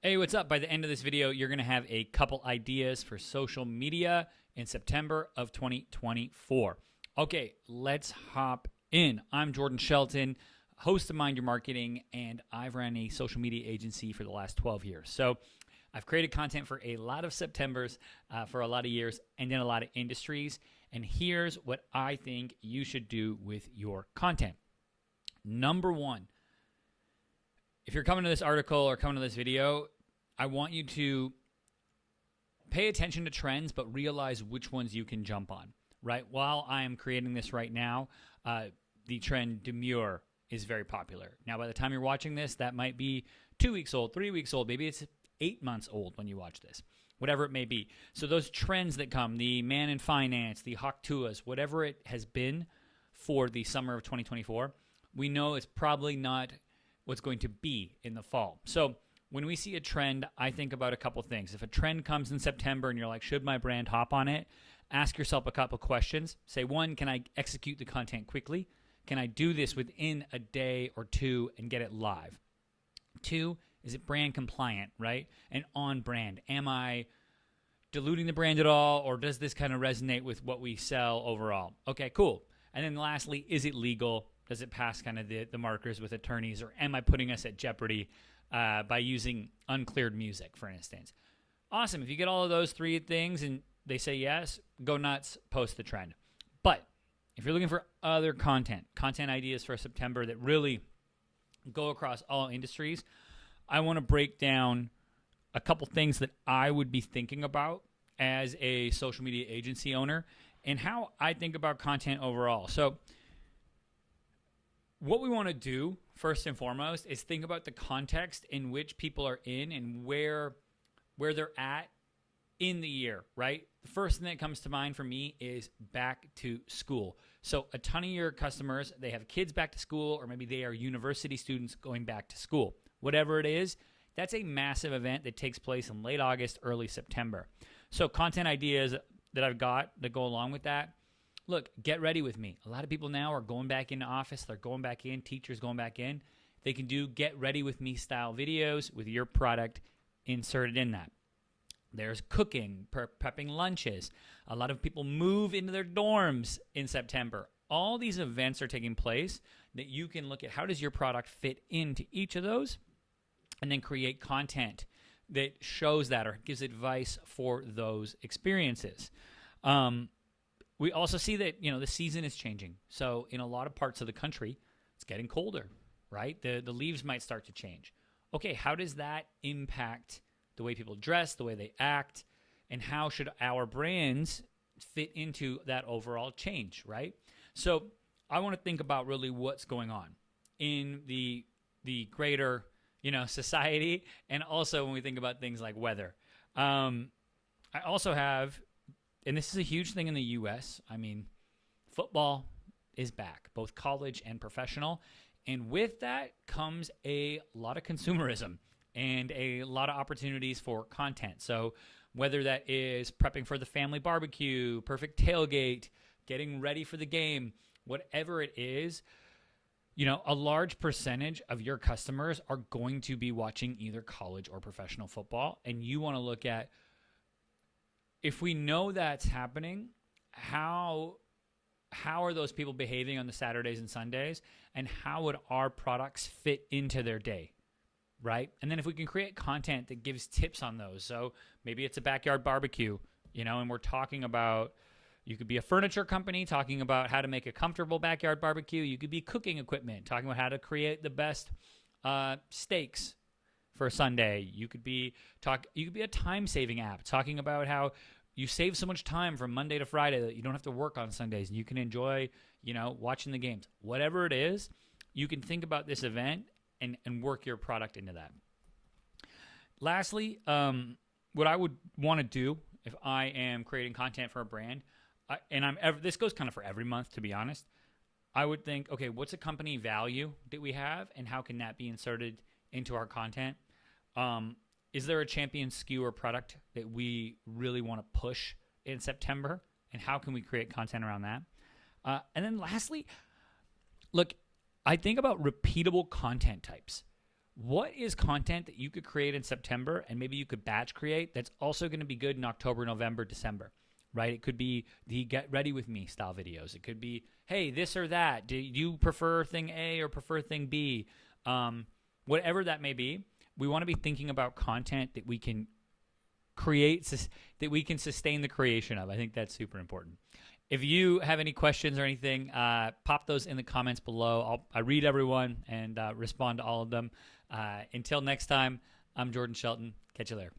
Hey, what's up? By the end of this video, you're going to have a couple ideas for social media in September of 2024. Okay, let's hop in. I'm Jordan Shelton, host of Mind Your Marketing, and I've ran a social media agency for the last 12 years. So I've created content for a lot of Septembers for a lot of years and in a lot of industries. And here's what I think you should do with your content. Number one, if you're coming to this article or coming to this video, I want you to pay attention to trends, but realize which ones you can jump on, right? While I am creating this right now, the trend demure is very popular. Now, by the time you're watching this, that might be 2 weeks old, 3 weeks old. Maybe it's 8 months old when you watch this, whatever it may be. So those trends that come, the man in finance, the hawk tuas, whatever it has been for the summer of 2024, we know it's probably not what's going to be in the fall. So when we see a trend, I think about a couple things. If a trend comes in September and you're like, should my brand hop on it? Ask yourself a couple questions. Say, one, can I execute the content quickly? Can I do this within a day or two and get it live? Two, is it brand compliant, right? And on brand. Am I diluting the brand at all, or does this kind of resonate with what we sell overall? Okay, cool. And then lastly, is it legal? Does it pass kind of the markers with attorneys, or am I putting us at jeopardy by using uncleared music, for instance? Awesome. If you get all of those three things and they say yes, go nuts, post the trend. But if you're looking for other content ideas for September that really go across all industries, I want to break down a couple things that I would be thinking about as a social media agency owner and how I think about content overall. So what we want to do first and foremost is think about the context in which people are in and where they're at in the year, right? The first thing that comes to mind for me is back to school. So a ton of your customers, they have kids back to school, or maybe they are university students going back to school. Whatever it is, that's a massive event that takes place in late August, early September. So content ideas that I've got that go along with that. Look, get ready with me. A lot of people now are going back into office. They're going back in. Teachers going back in. They can do get ready with me style videos with your product inserted in that. There's cooking, prepping lunches. A lot of people move into their dorms in September. All these events are taking place that you can look at how does your product fit into each of those, and then create content that shows that or gives advice for those experiences. We also see that, the season is changing. So in a lot of parts of the country, it's getting colder, right? The leaves might start to change. Okay, how does that impact the way people dress, the way they act, and how should our brands fit into that overall change, right? So I want to think about really what's going on in the greater, society, and also when we think about things like weather. I also have, and this is a huge thing in the U.S., football is back, both college and professional. And with that comes a lot of consumerism and a lot of opportunities for content. So whether that is prepping for the family barbecue, perfect tailgate, getting ready for the game, whatever it is, a large percentage of your customers are going to be watching either college or professional football. And you want to look at, if we know that's happening, how are those people behaving on the Saturdays and Sundays, and how would our products fit into their day, right? And then if we can create content that gives tips on those, so maybe it's a backyard barbecue, and we're talking about, you could be a furniture company talking about how to make a comfortable backyard barbecue. You could be cooking equipment, talking about how to create the best steaks for a Sunday. You could be a time-saving app talking about how you save so much time from Monday to Friday that you don't have to work on Sundays and you can enjoy, watching the games. Whatever it is, you can think about this event and work your product into that. Lastly, what I would want to do if I am creating content for a brand, this goes kind of for every month, to be honest, I would think, okay, what's a company value that we have and how can that be inserted into our content? Is there a champion SKU or product that we really want to push in September, and how can we create content around that? And then lastly, look, I think about repeatable content types. what is content that you could create in September and maybe you could batch create that's also going to be good in October, November, December, right? It could be the get ready with me style videos. It could be, hey, this or that. Do you prefer thing A or prefer thing B? Whatever that may be, we want to be thinking about content that we can create, that we can sustain the creation of. I think that's super important. If you have any questions or anything, pop those in the comments below. I read everyone and respond to all of them. Until next time, I'm Jordan Shelton. Catch you later.